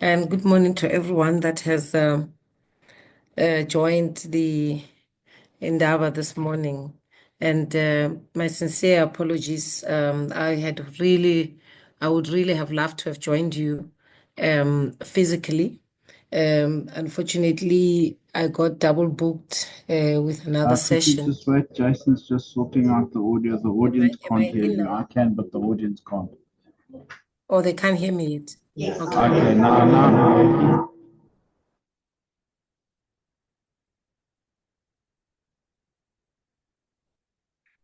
And good morning to everyone that has joined the Indaba this morning. And my sincere apologies. I would really have loved to have joined you physically. Unfortunately, I got double booked with another Phuti, session. just wait. Jason's just sorting out the audio. The audience Am I can't hear in you. now? I can, but the audience can't. Oh, they can't hear me yet. Yes. Okay. Okay, now.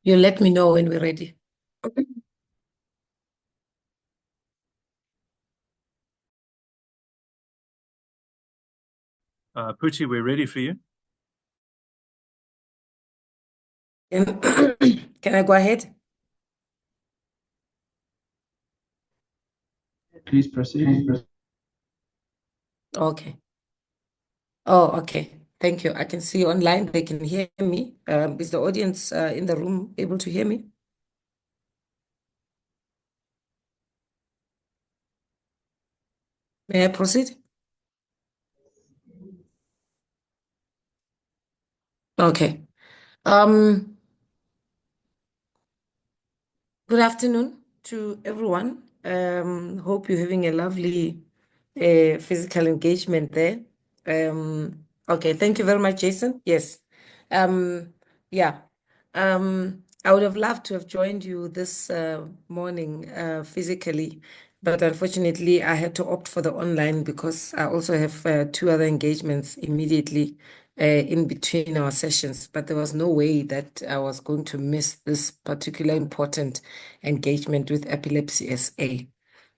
You let me know when we're ready. Okay. Phuti, we're ready for you. Can I go ahead? Please proceed. Okay. Oh, okay. Thank you. I can see online they can hear me. Is the audience in the room able to hear me? May I proceed? Okay. Um, Good afternoon to everyone. Hope you're having a lovely physical engagement there. Okay, thank you very much, Jason. Yes. Yeah. I would have loved to have joined you this morning physically, but unfortunately, I had to opt for the online because I also have two other engagements immediately in between our sessions. But there was no way that I was going to miss this particular important engagement with Epilepsy SA.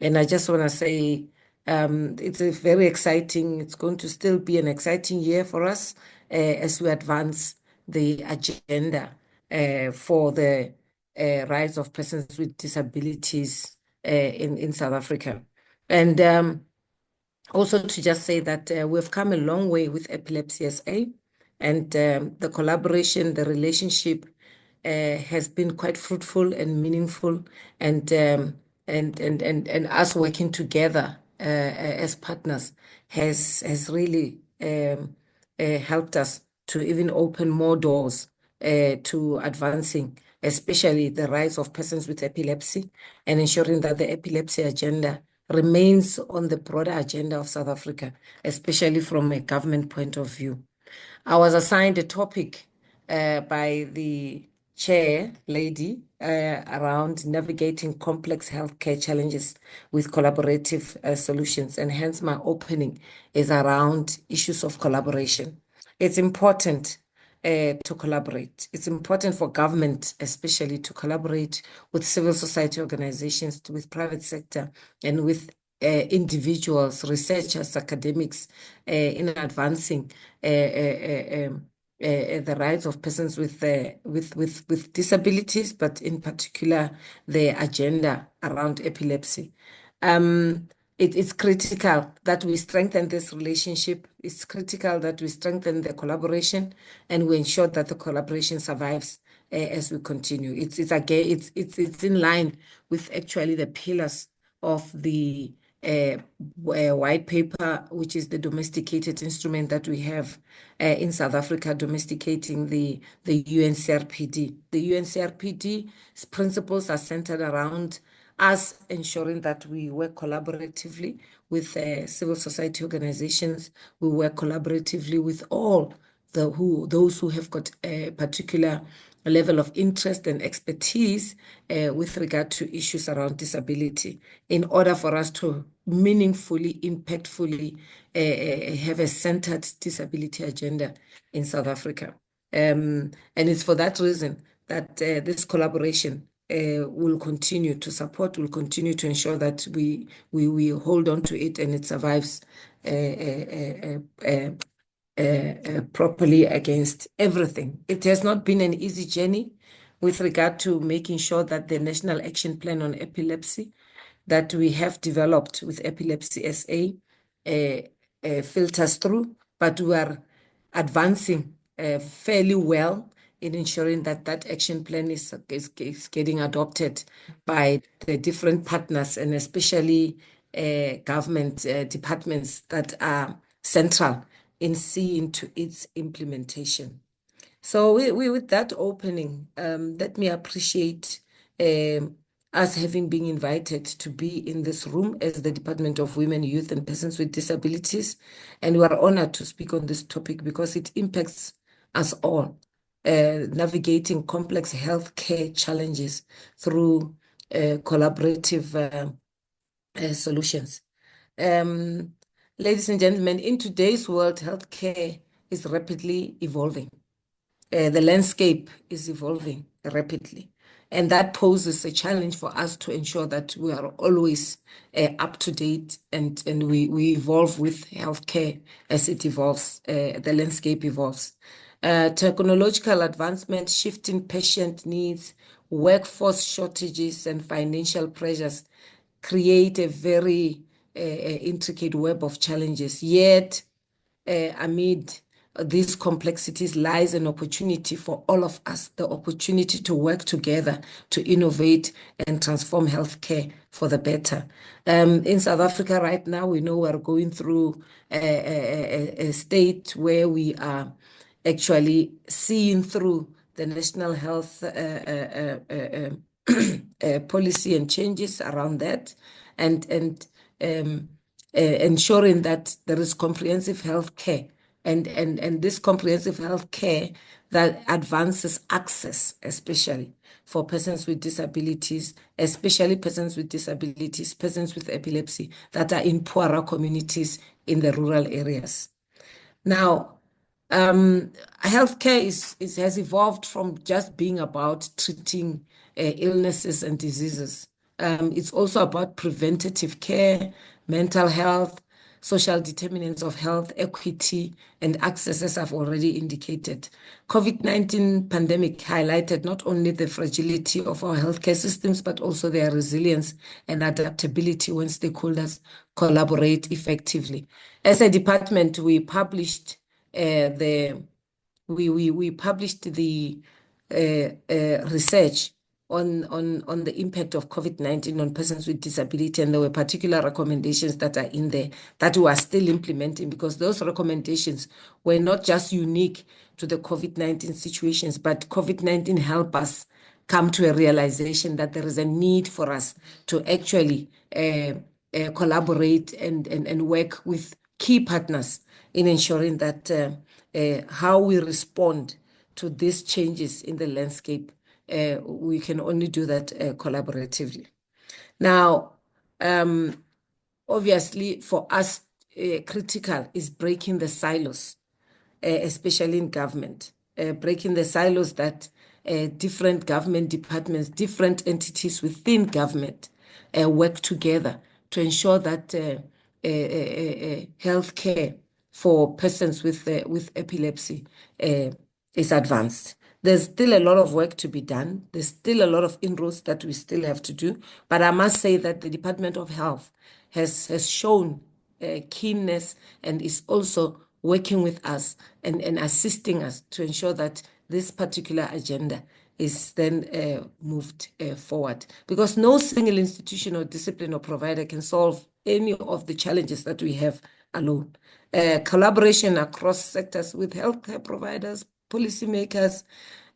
And I just want to say it's a very exciting, it's going to still be an exciting year for us as we advance the agenda for the rights of persons with disabilities in South Africa. And also to just say that we've come a long way with Epilepsy SA, and the collaboration, the relationship has been quite fruitful and meaningful, and us working together as partners has really helped us to even open more doors to advancing, especially the rights of persons with epilepsy, and ensuring that the epilepsy agenda remains on the broader agenda of South Africa, especially from a government point of view. I was assigned a topic by the chair lady around navigating complex healthcare challenges with collaborative solutions, and hence my opening is around issues of collaboration. It's important to collaborate. It's important for government, especially, to collaborate with civil society organizations, with private sector, and with individuals, researchers, academics, in advancing the rights of persons with disabilities, but in particular the agenda around epilepsy. It's critical that we strengthen this relationship. It's critical that we strengthen the collaboration, and we ensure that the collaboration survives as we continue. It's in line with actually the pillars of the white paper, which is the domesticated instrument that we have in South Africa, domesticating the UNCRPD. The UNCRPD's principles are centered around us ensuring that we work collaboratively with civil society organizations. We work collaboratively with all those who have got a particular level of interest and expertise with regard to issues around disability, in order for us to meaningfully, impactfully have a centered disability agenda in South Africa. And it's for that reason that this collaboration will continue to support, will continue to ensure that we hold on to it and it survives properly against everything. It has not been an easy journey with regard to making sure that the National Action Plan on Epilepsy that we have developed with Epilepsy SA filters through, but we are advancing fairly well in ensuring that that action plan is getting adopted by the different partners, and especially government departments that are central in seeing to its implementation. So with that opening, let me appreciate us having been invited to be in this room as the Department of Women, Youth and Persons with Disabilities. And we are honored to speak on this topic because it impacts us all, navigating complex healthcare challenges through collaborative solutions. Ladies and gentlemen, in today's world, healthcare is rapidly evolving. The landscape is evolving rapidly, and that poses a challenge for us to ensure that we are always up to date and we evolve with healthcare as it evolves, the landscape evolves. Technological advancement, shifting patient needs, workforce shortages, and financial pressures create a very intricate web of challenges. Yet, amid these complexities lies an opportunity for all of us, the opportunity to work together to innovate and transform healthcare for the better. In South Africa right now, we know we're going through a state where we are actually seeing through the national health policy and changes around that, and ensuring that there is comprehensive health care and this comprehensive health care that advances access, especially for persons with disabilities, especially persons with disabilities, persons with epilepsy that are in poorer communities in the rural areas. Now, healthcare has evolved from just being about treating illnesses and diseases. It's also about preventative care, mental health, social determinants of health, equity, and access, as I've already indicated. COVID-19 pandemic highlighted not only the fragility of our healthcare systems, but also their resilience and adaptability when stakeholders collaborate effectively. As a department, we published the research on the impact of COVID-19 on persons with disability, and there were particular recommendations that are in there that we are still implementing, because those recommendations were not just unique to the COVID-19 situations, but COVID-19 helped us come to a realization that there is a need for us to actually collaborate and work with key partners in ensuring that how we respond to these changes in the landscape, we can only do that collaboratively. Now, obviously for us, critical is breaking the silos, especially in government, breaking the silos that different government departments, different entities within government work together to ensure that healthcare for persons with epilepsy is advanced. There's still a lot of work to be done. There's still a lot of inroads that we still have to do. But I must say that the Department of Health has shown keenness and is also working with us and assisting us to ensure that this particular agenda is then moved forward. Because no single institution or discipline or provider can solve any of the challenges that we have alone. Collaboration across sectors with healthcare providers, policymakers,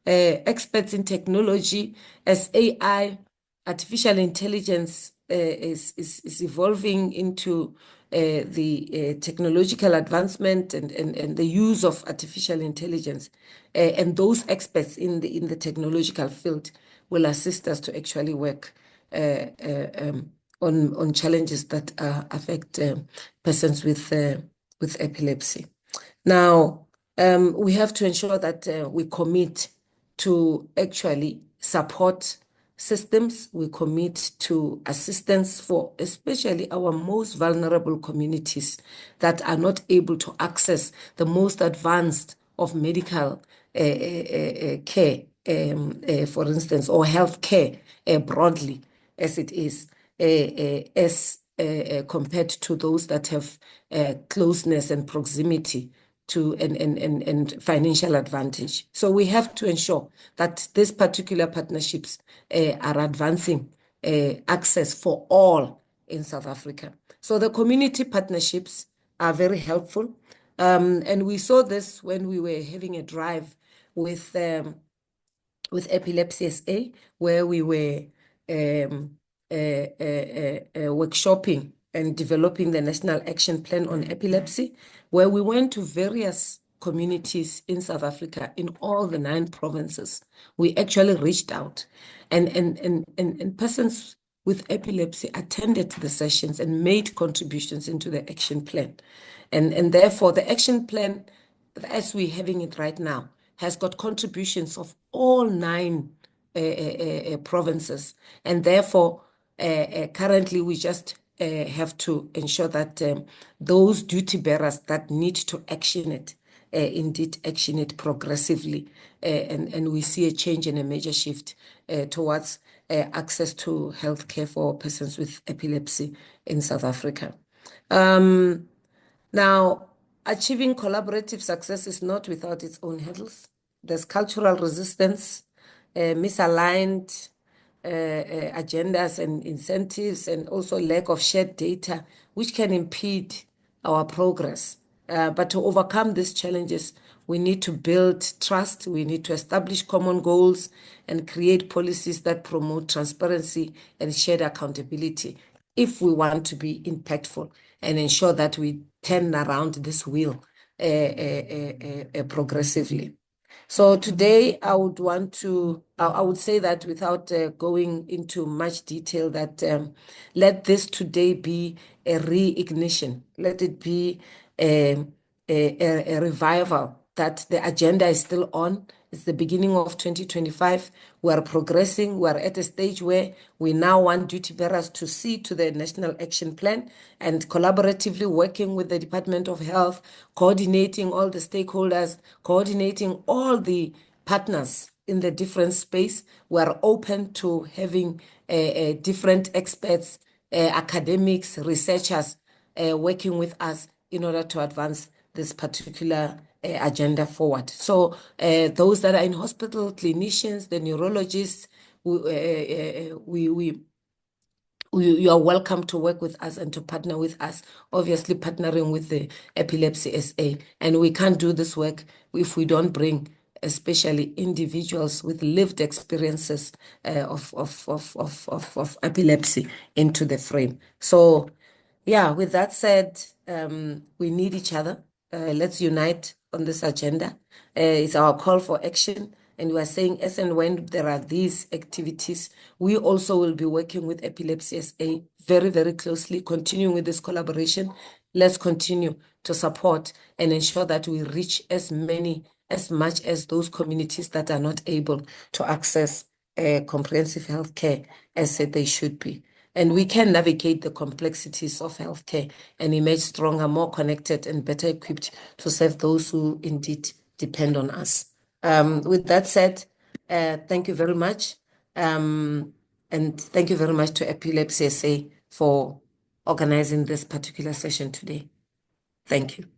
experts in technology, as AI, artificial intelligence is evolving into the technological advancement and the use of artificial intelligence, and those experts in the technological field will assist us to actually work on challenges that affect persons with epilepsy. Now, we have to ensure that we commit to actually support systems, we commit to assistance for especially our most vulnerable communities that are not able to access the most advanced of medical care, for instance, or health care broadly as it is, as compared to those that have closeness and proximity to and financial advantage. So we have to ensure that these particular partnerships are advancing access for all in South Africa. So the community partnerships are very helpful. And we saw this when we were having a drive with Epilepsy SA, where we were workshopping and developing the National Action Plan on Epilepsy, where we went to various communities in South Africa, in all the 9 provinces. We actually reached out, and persons with epilepsy attended the sessions and made contributions into the action plan. And therefore, the action plan, as we're having it right now, has got contributions of all 9 provinces. And therefore, currently, we just have to ensure that those duty bearers that need to action it, indeed action it progressively. And we see a change and a major shift towards access to healthcare for persons with epilepsy in South Africa. Now, achieving collaborative success is not without its own hurdles. There's cultural resistance, misaligned agendas and incentives, and also lack of shared data, which can impede our progress. But to overcome these challenges, we need to build trust, we need to establish common goals, and create policies that promote transparency and shared accountability if we want to be impactful and ensure that we turn around this wheel progressively. So today I would say that without going into much detail, that let this today be a reignition. Let it be a revival, that the agenda is still on. It's the beginning of 2025. We are progressing. We are at a stage where we now want duty bearers to see to the National Action Plan and collaboratively working with the Department of Health, coordinating all the stakeholders, coordinating all the partners in the different space. We are open to having different experts, academics, researchers working with us in order to advance this particular agenda forward. So those that are in hospital, clinicians, the neurologists, you are welcome to work with us and to partner with us, obviously partnering with the Epilepsy SA. And we can't do this work if we don't bring especially individuals with lived experiences of epilepsy into the frame. So yeah, with that said, we need each other. Let's unite on this agenda. It's our call for action. And we are saying, as and when there are these activities, we also will be working with Epilepsy SA very, very closely, continuing with this collaboration. Let's continue to support and ensure that we reach as much as those communities that are not able to access comprehensive healthcare as they should be. And we can navigate the complexities of healthcare and emerge stronger, more connected, and better equipped to serve those who indeed depend on us. With that said, thank you very much. And thank you very much to Epilepsy SA for organizing this particular session today. Thank you.